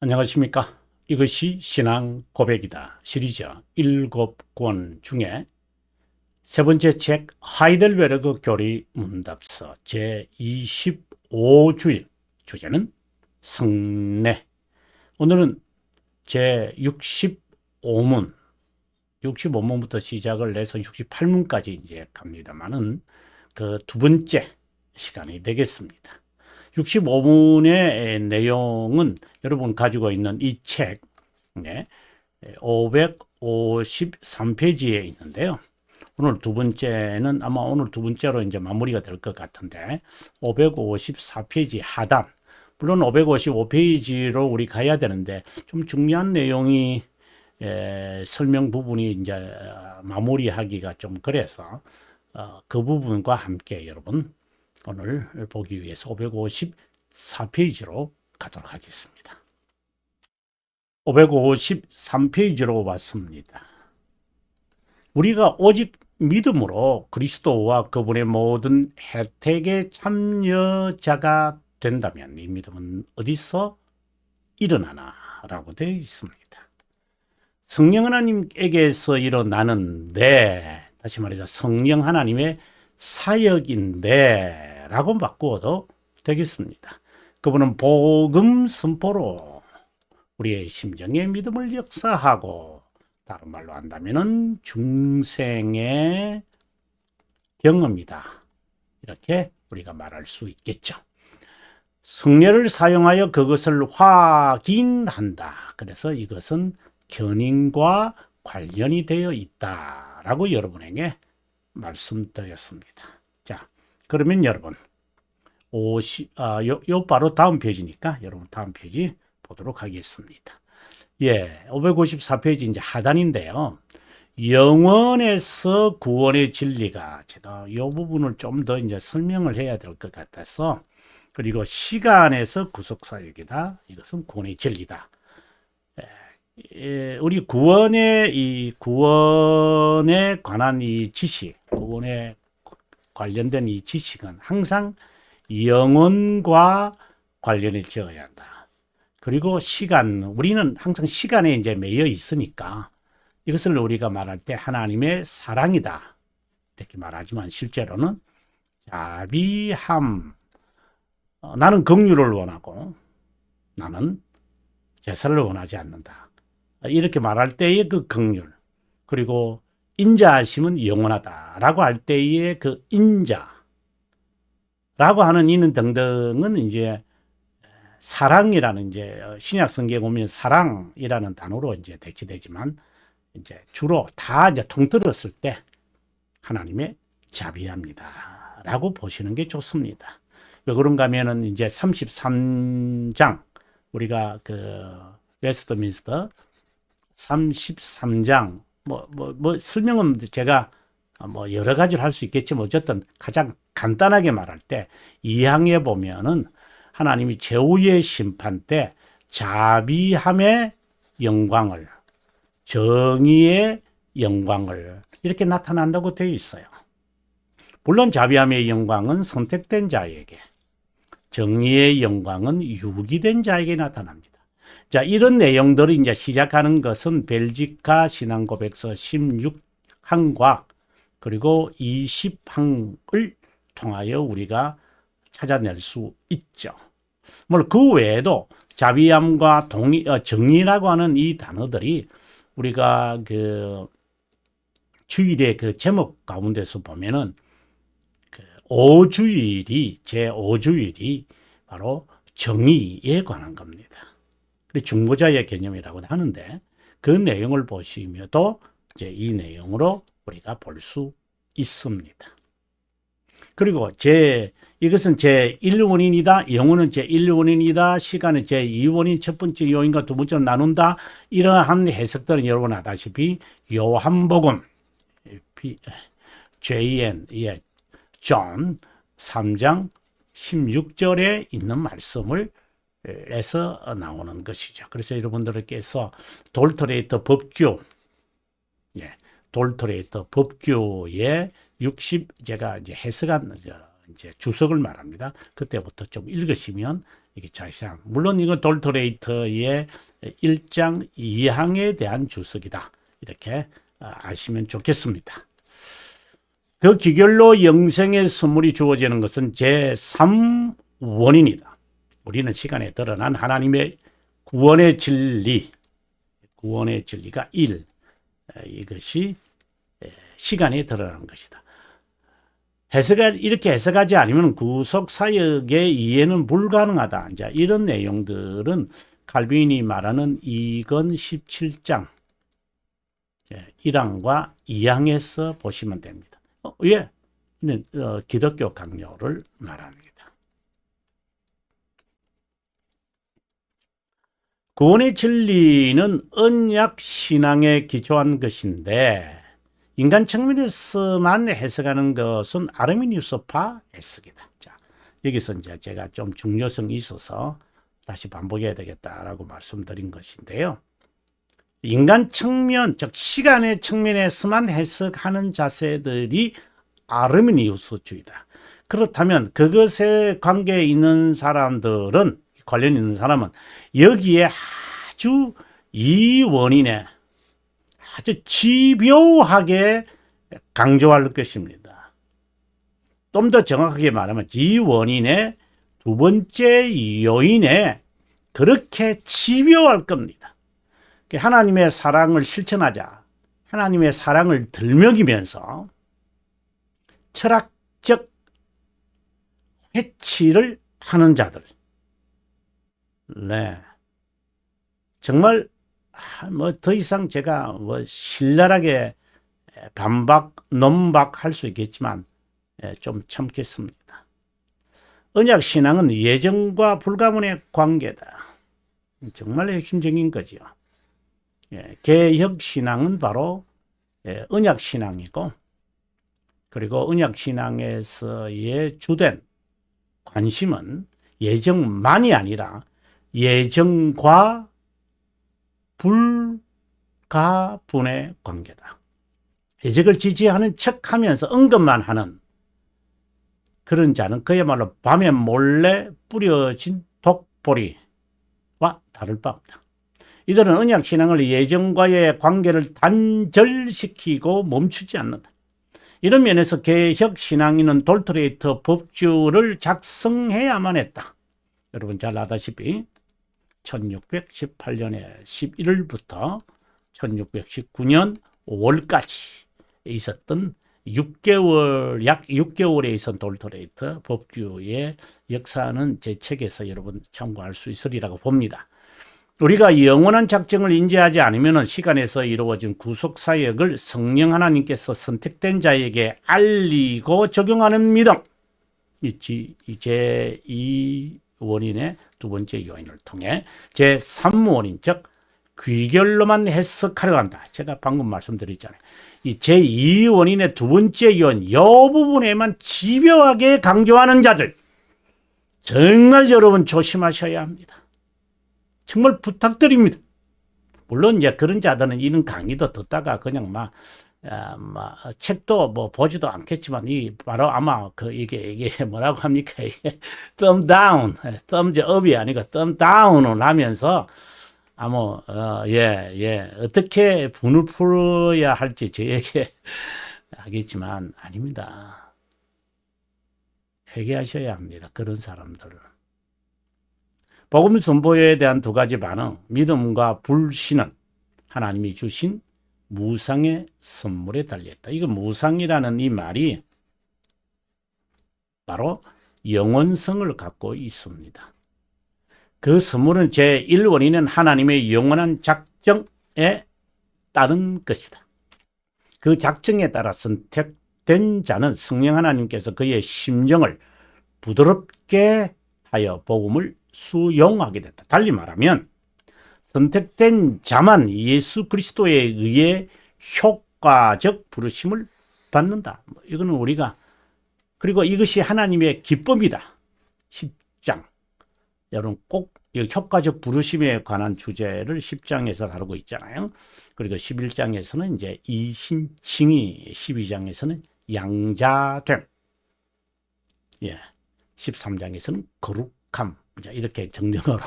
안녕하십니까. 이것이 신앙 고백이다 시리즈 7권 중에 세 번째 책 하이델베르그 교리 문답서 제25주일 주제는 성례. 오늘은 제65문 65문부터 시작을 해서 68문까지 이제 갑니다만은 그 두 번째 시간이 되겠습니다. 65문의 내용은 여러분 가지고 있는 이 책 553페이지에 있는데요. 오늘 두 번째는 아마 오늘 두 번째로 이제 마무리가 될 것 같은데 554페이지 하단, 물론 555페이지로 우리 가야 되는데 좀 중요한 내용이 설명 부분이 이제 마무리하기가 좀 그래서 그 부분과 함께 여러분 오늘 보기 위해서 554페이지로 가도록 하겠습니다. 553페이지로 왔습니다. 우리가 오직 믿음으로 그리스도와 그분의 모든 혜택의 참여자가 된다면 이 믿음은 어디서 일어나나 라고 되어 있습니다. 성령 하나님에게서 일어나는 다시 말해서 성령 하나님의 사역인데 라고 바꾸어도 되겠습니다. 그분은 복음 선포로 우리의 심정의 믿음을 역사하고 다른 말로 한다면 중생의 경험이다. 이렇게 우리가 말할 수 있겠죠. 성례를 사용하여 그것을 확인한다. 그래서 이것은 견인과 관련이 되어 있다라고 여러분에게 말씀드렸습니다. 자, 그러면 여러분 바로 다음 페이지니까 여러분 다음 페이지 보도록 하겠습니다. 554페이지 이제 하단인데요. 영원에서 구원의 진리가 제가 이 부분을 좀 더 이제 설명을 해야 될 것 같아서, 그리고 시간에서 구속 사역이다. 이것은 구원의 진리다. 우리 구원에 관한 이 지식, 구원에 관련된 이 지식은 항상 영혼과 관련을 지어야 한다. 그리고 우리는 항상 시간에 이제 매여 있으니까 이것을 우리가 말할 때 하나님의 사랑이다. 이렇게 말하지만 실제로는 자비함, 나는 긍휼을 원하고 나는 제사를 원하지 않는다. 이렇게 말할 때의 그 긍휼, 그리고 인자하심은 영원하다라고 할 때의 그 인자라고 하는 이는 등등은 이제 사랑이라는 이제 신약 성경에 보면 사랑이라는 단어로 이제 대치되지만 이제 주로 다 이제 통틀었을 때 하나님의 자비합니다라고 보시는 게 좋습니다. 왜 그런가 하면은 이제 33장 우리가 그 웨스트민스터 33장 설명은 제가 여러 가지를 할 수 있겠지만 어쨌든 가장 간단하게 말할 때 2항에 보면은 하나님이 최후의 심판 때 자비함의 영광을, 정의의 영광을 이렇게 나타난다고 되어 있어요. 물론 자비함의 영광은 선택된 자에게, 정의의 영광은 유기된 자에게 나타납니다. 자, 이런 내용들을 이제 시작하는 것은 벨지카 신앙고백서 16항과 그리고 20항을 통하여 우리가 찾아낼 수 있죠. 물론 그 외에도 자비함과 정의라고 하는 이 단어들이 우리가 그 주일의 그 제목 가운데서 보면은 그 제5주일이 바로 정의에 관한 겁니다. 중보자의 개념이라고 하는데 그 내용을 보시면도 이제 이 내용으로 우리가 볼 수 있습니다. 그리고 이것은 제1원인이다. 영혼은 제1원인이다. 시간은 제2원인, 첫 번째 요인과 두 번째로 나눈다. 이러한 해석들은 여러분 아다시피 요한복음 존 3장 16절에 있는 말씀을 에서 나오는 것이죠. 그래서 여러분들께서 돌토레이터 법교의 60 제가 이제 해석한 이제 주석을 말합니다. 그때부터 좀 읽으시면 이게 자세한, 물론 이건 돌토레이터의 1장 2항에 대한 주석이다. 이렇게 아시면 좋겠습니다. 그 기결로 영생의 선물이 주어지는 것은 제3원인이다. 우리는 시간에 드러난 하나님의 구원의 진리가 1. 이것이 시간에 드러난 것이다. 이렇게 해석하지 않으면 구속사역의 이해는 불가능하다. 이제 이런 내용들은 칼빈이 말하는 이건 17장 1항과 2항에서 보시면 됩니다. 예, 기독교 강요를 말합니다. 구원의 진리는 언약 신앙에 기초한 것인데 인간 측면에서만 해석하는 것은 아르미니우스파 해석이다. 자, 여기서 이제 제가 좀 중요성이 있어서 다시 반복해야 되겠다라고 말씀드린 것인데요. 인간 측면, 즉 시간의 측면에서만 해석하는 자세들이 아르미니우스주의다. 그렇다면 그것에 관계 있는 사람들은, 관련 있는 사람은 여기에 아주 이 원인에 아주 집요하게 강조할 것입니다. 좀 더 정확하게 말하면 이 원인의 두 번째 요인에 그렇게 집요할 겁니다. 하나님의 사랑을 실천하자, 하나님의 사랑을 들먹이면서 철학적 해치를 하는 자들, 네, 정말 뭐 더 이상 제가 뭐 신랄하게 논박할 수 있겠지만 좀 참겠습니다. 언약 신앙은 예정과 불가문의 관계다. 정말 핵심적인 거죠. 개혁 신앙은 바로 언약 신앙이고, 그리고 언약 신앙에서의 주된 관심은 예정만이 아니라 예정과 불가분의 관계다. 예정을 지지하는 척하면서 언급만 하는 그런 자는 그야말로 밤에 몰래 뿌려진 독보리와 다를 바 없다. 이들은 언약 신앙을 예정과의 관계를 단절시키고 멈추지 않는다. 이런 면에서 개혁 신앙인은 돌토레이터 법규를 작성해야만 했다. 여러분 잘 아다시피 1618년에 11월부터 1619년 5월까지 있었던 6개월, 약 6개월에 있었던 돌토레이터 법규의 역사는 제 책에서 여러분 참고할 수 있으리라고 봅니다. 우리가 영원한 작정을 인지하지 않으면 시간에서 이루어진 구속사역을 성령 하나님께서 선택된 자에게 알리고 적용하는 믿음, 이제 이 원인의 두 번째 요인을 통해 제3원인, 즉 귀결로만 해석하려고 한다. 제가 방금 말씀드렸잖아요. 이 제2원인의 두 번째 요인, 이 부분에만 집요하게 강조하는 자들, 정말 여러분 조심하셔야 합니다. 정말 부탁드립니다. 물론 이제 그런 자들은 이런 강의도 듣다가 그냥 책도 뭐 보지도 않겠지만 바로 아마 이게 뭐라고 합니까? 이게 thumb down, thumbs up이 아니고 thumb down을 하면서 어떻게 분을 풀어야 할지 저에게 하겠지만 아닙니다. 회개하셔야 합니다. 그런 사람들은. 복음 선포에 대한 두 가지 반응, 믿음과 불신은 하나님이 주신 무상의 선물에 달렸다. 이거 무상이라는 이 말이 바로 영원성을 갖고 있습니다. 그 선물은 제1원인은 하나님의 영원한 작정에 따른 것이다. 그 작정에 따라 선택된 자는 성령 하나님께서 그의 심정을 부드럽게 하여 복음을 수용하게 됐다. 달리 말하면 선택된 자만 예수 그리스도에 의해 효과적 부르심을 받는다. 이거는 우리가, 그리고 이것이 하나님의 기쁨이다. 10장. 여러분 꼭 효과적 부르심에 관한 주제를 10장에서 다루고 있잖아요. 그리고 11장에서는 이제 이신칭의, 12장에서는 양자됨. 예. 13장에서는 거룩함. 이렇게 정정으로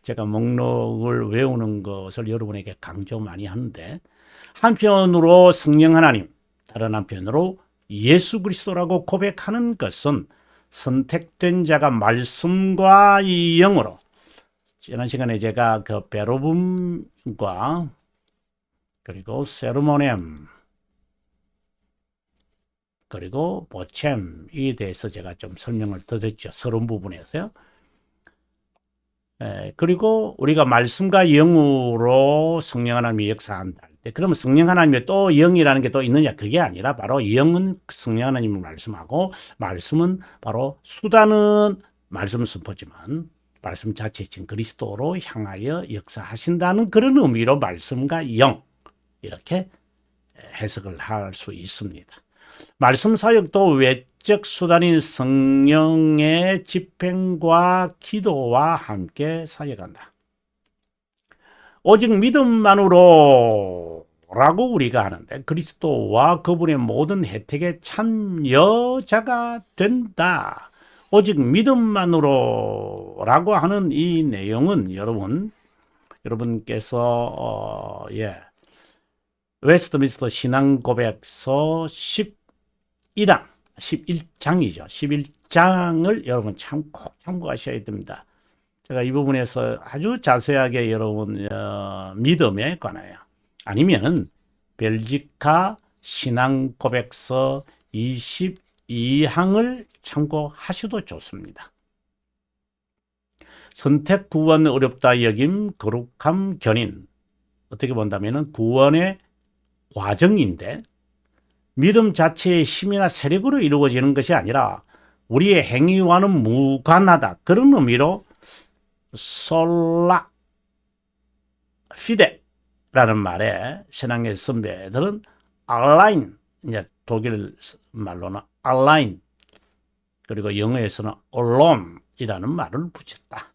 제가 목록을 외우는 것을 여러분에게 강조 많이 하는데, 한편으로 성령 하나님, 다른 한편으로 예수 그리스도라고 고백하는 것은 선택된 자가 말씀과 영으로, 지난 시간에 제가 그 베로붐과 그리고 세르모넴 그리고 보챔에 대해서 제가 좀 설명을 드렸죠. 서론 부분에서요. 그리고 우리가 말씀과 영으로 성령 하나님이 역사한다 할 때, 그러면 성령 하나님의 또 영이라는 게 또 있느냐? 그게 아니라 바로 영은 성령 하나님을 말씀하고, 말씀은 바로 수단은 말씀 선포지만 말씀 자체이신 그리스도로 향하여 역사하신다는 그런 의미로 말씀과 영, 이렇게 해석을 할 수 있습니다. 말씀 사역도 외적 수단인 성령의 집행과 기도와 함께 사역한다. 오직 믿음만으로 라고 우리가 하는데, 그리스도와 그분의 모든 혜택에 참여자가 된다. 오직 믿음만으로 라고 하는 이 내용은 여러분께서 웨스트민스터 신앙고백서 11장이죠. 11장을 여러분 꼭 참고하셔야 됩니다. 제가 이 부분에서 아주 자세하게 여러분 믿음에 관하여, 아니면은 벨지카 신앙고백서 22항을 참고하셔도 좋습니다. 선택 구원 어렵다 여김 거룩함 견인, 어떻게 본다면은 구원의 과정인데, 믿음 자체의 힘이나 세력으로 이루어지는 것이 아니라 우리의 행위와는 무관하다. 그런 의미로 솔라 피데라는 말에 신앙의 선배들은 알라인, 이제 독일 말로는 알라인, 그리고 영어에서는 alonei라는 말을 붙였다.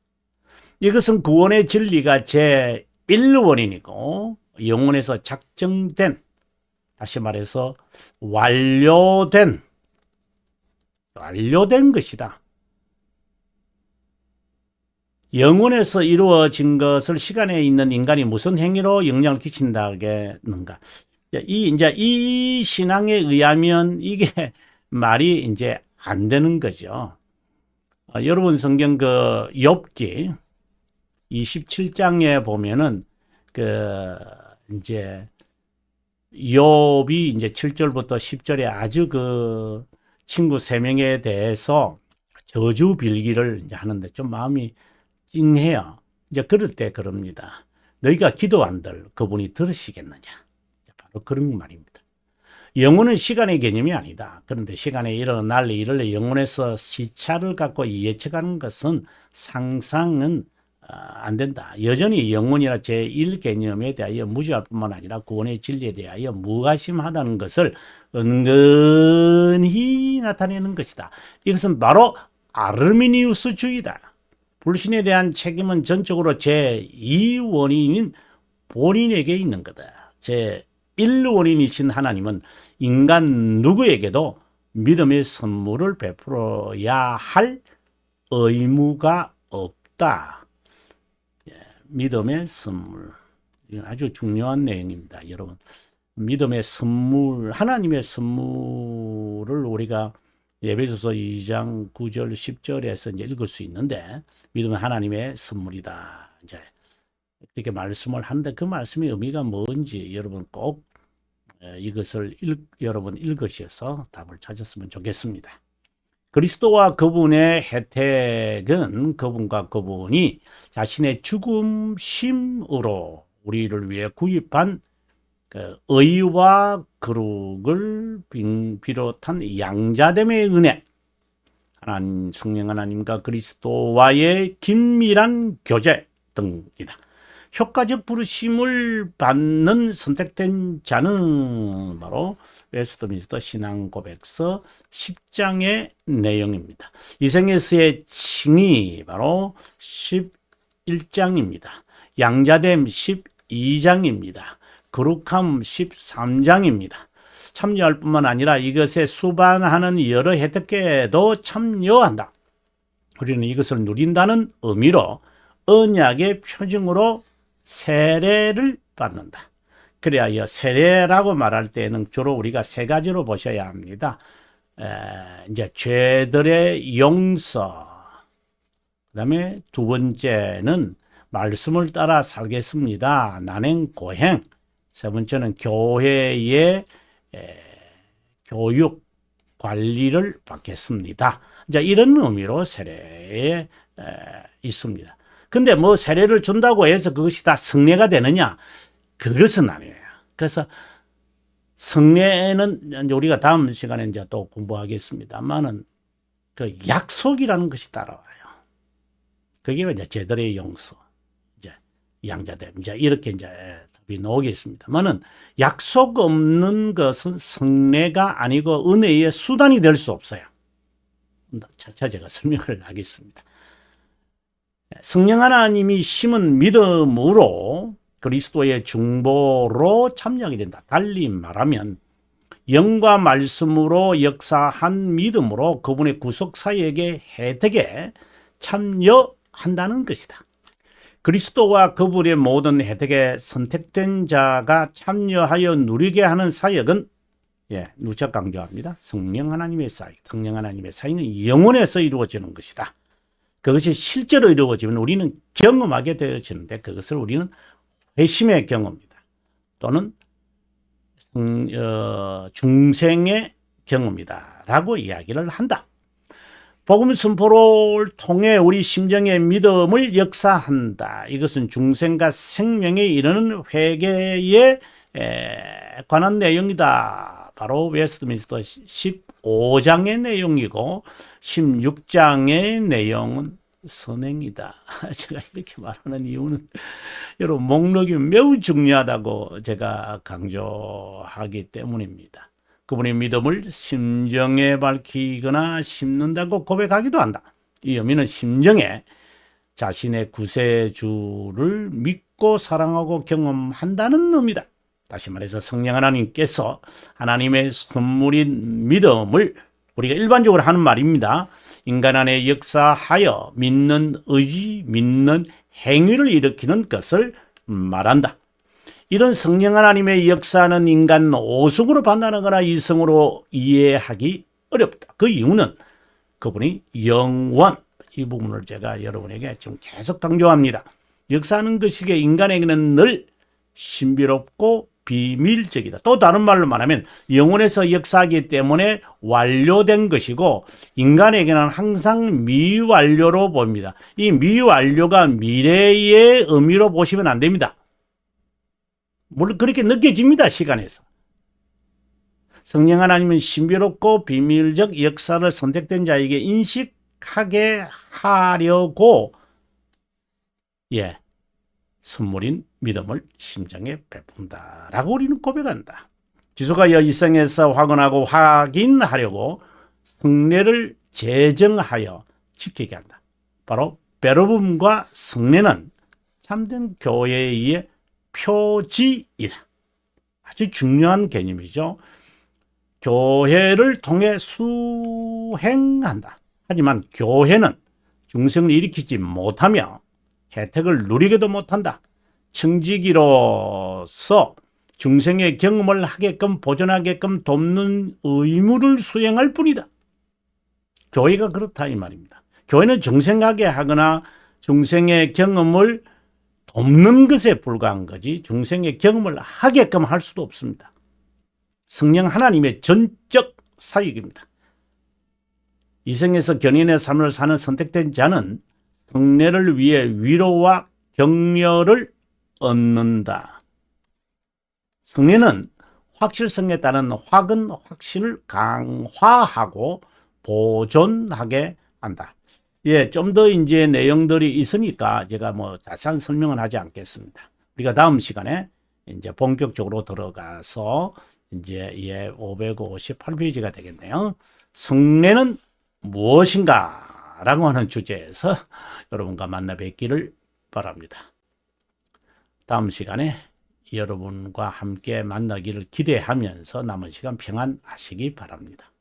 이것은 구원의 진리가 제1원인이고 영혼에서 작정된, 다시 말해서 완료된 것이다. 영혼에서 이루어진 것을 시간에 있는 인간이 무슨 행위로 영향을 끼친다겠는가? 이 신앙에 의하면 이게 말이 이제 안 되는 거죠. 여러분 성경 그 욥기 27장에 보면은 이제 욥이 이제 7절부터 10절에 아주 그 친구 3명에 대해서 저주 빌기를 이제 하는데 좀 마음이 찡해요. 이제 그럴 때 그럽니다. 너희가 기도한들 그분이 들으시겠느냐? 바로 그런 말입니다. 영혼은 시간의 개념이 아니다. 그런데 시간에 일어날래 이럴래 영혼에서 시차를 갖고 예측하는 것은 상상은 안 된다. 여전히 영혼이나 제1개념에 대하여 무지할 뿐만 아니라 구원의 진리에 대하여 무관심하다는 것을 은근히 나타내는 것이다. 이것은 바로 아르미니우스주의다. 불신에 대한 책임은 전적으로 제2원인인 본인에게 있는 거다. 제1원인이신 하나님은 인간 누구에게도 믿음의 선물을 베풀어야 할 의무가 없다. 믿음의 선물. 이건 아주 중요한 내용입니다, 여러분. 믿음의 선물, 하나님의 선물을 우리가 에베소서 2장 9절 10절에서 이제 읽을 수 있는데, 믿음은 하나님의 선물이다. 이제 이렇게 말씀을 하는데 그 말씀의 의미가 뭔지 여러분 꼭 이것을 여러분 읽으셔서 답을 찾았으면 좋겠습니다. 그리스도와 그분의 혜택은 그분과 그분이 자신의 죽음심으로 우리를 위해 구입한 그 의와 거룩을 비롯한 양자됨의 은혜, 하나님, 성령 하나님과 그리스도와의 긴밀한 교제 등이다. 효과적 부르심을 받는 선택된 자는 바로 웨스트민스터 신앙고백서 10장의 내용입니다. 이생에서의 칭이 바로 11장입니다. 양자됨 12장입니다. 거룩함 13장입니다. 참여할 뿐만 아니라 이것에 수반하는 여러 혜택에도 참여한다. 우리는 이것을 누린다는 의미로 언약의 표징으로 세례를 받는다. 그래야 이 세례라고 말할 때는 주로 우리가 세 가지로 보셔야 합니다. 이제 죄들의 용서, 그다음에 두 번째는 말씀을 따라 살겠습니다. 난행 고행. 세 번째는 교회의 교육 관리를 받겠습니다. 이제 이런 의미로 세례에 있습니다. 근데 뭐 세례를 준다고 해서 그것이 다 성례가 되느냐? 그것은 아니에요. 그래서 성례는 우리가 다음 시간에 이제 또 공부하겠습니다만은 그 약속이라는 것이 따라와요. 그게 이제 제들의 용서, 이제 양자됨, 이제 이렇게 이제 답이 나오겠습니다만은 약속 없는 것은 성례가 아니고 은혜의 수단이 될 수 없어요. 차차 제가 설명을 하겠습니다. 성령 하나님이 심은 믿음으로 그리스도의 중보로 참여하게 된다. 달리 말하면 영과 말씀으로 역사한 믿음으로 그분의 구속 사역의 혜택에 참여한다는 것이다. 그리스도와 그분의 모든 혜택에 선택된 자가 참여하여 누리게 하는 사역은 누차 강조합니다. 성령 하나님의 사역, 성령 하나님의 사역은 영혼에서 이루어지는 것이다. 그것이 실제로 이루어지면 우리는 경험하게 되어지는데 그것을 우리는 회심의 경험이다. 또는 중생의 경험이다. 라고 이야기를 한다. 복음 선포를 통해 우리 심정의 믿음을 역사한다. 이것은 중생과 생명에 이르는 회개에 관한 내용이다. 바로 웨스트민스터 15장의 내용이고 16장의 내용은 선행이다. 제가 이렇게 말하는 이유는 여러분 목록이 매우 중요하다고 제가 강조하기 때문입니다. 그분의 믿음을 심정에 밝히거나 심는다고 고백하기도 한다. 이 의미는 심정에 자신의 구세주를 믿고 사랑하고 경험한다는 의미다. 다시 말해서 성령 하나님께서 하나님의 선물인 믿음을 우리가 일반적으로 하는 말입니다. 인간 안에 역사하여 믿는 의지, 믿는 행위를 일으키는 것을 말한다. 이런 성령 하나님의 역사는 인간 오속으로 판단하거나 이성으로 이해하기 어렵다. 그 이유는 그분이 영원, 이 부분을 제가 여러분에게 지금 계속 강조합니다. 역사하는 것이 인간에게는 늘 신비롭고 비밀적이다. 또 다른 말로 말하면 영혼에서 역사하기 때문에 완료된 것이고 인간에게는 항상 미완료로 보입니다. 이 미완료가 미래의 의미로 보시면 안 됩니다. 물론 그렇게 느껴집니다. 시간에서. 성령 하나님은 신비롭고 비밀적 역사를 선택된 자에게 인식하게 하려고 선물인 믿음을 심정에 베푼다라고 우리는 고백한다. 지수가 이생에서 확언하고 확인하려고 성례를 제정하여 지키게 한다. 바로 베르붐과 성례는 참된 교회의 표지이다. 아주 중요한 개념이죠. 교회를 통해 수행한다. 하지만 교회는 중생을 일으키지 못하며 혜택을 누리게도 못한다. 청지기로서 중생의 경험을 하게끔 보존하게끔 돕는 의무를 수행할 뿐이다. 교회가 그렇다 이 말입니다. 교회는 중생하게 하거나 중생의 경험을 돕는 것에 불과한 거지 중생의 경험을 하게끔 할 수도 없습니다. 성령 하나님의 전적 사역입니다. 이생에서 견인의 삶을 사는 선택된 자는 성례를 위해 위로와 격려를 얻는다. 성례는 확실성에 따른 확은 확신을 강화하고 보존하게 한다. 좀 더 이제 내용들이 있으니까 제가 뭐 자세한 설명은 하지 않겠습니다. 우리가 다음 시간에 이제 본격적으로 들어가서 이제 558페이지가 되겠네요. 성례는 무엇인가? 라고 하는 주제에서 여러분과 만나 뵙기를 바랍니다. 다음 시간에 여러분과 함께 만나기를 기대하면서 남은 시간 평안하시기 바랍니다.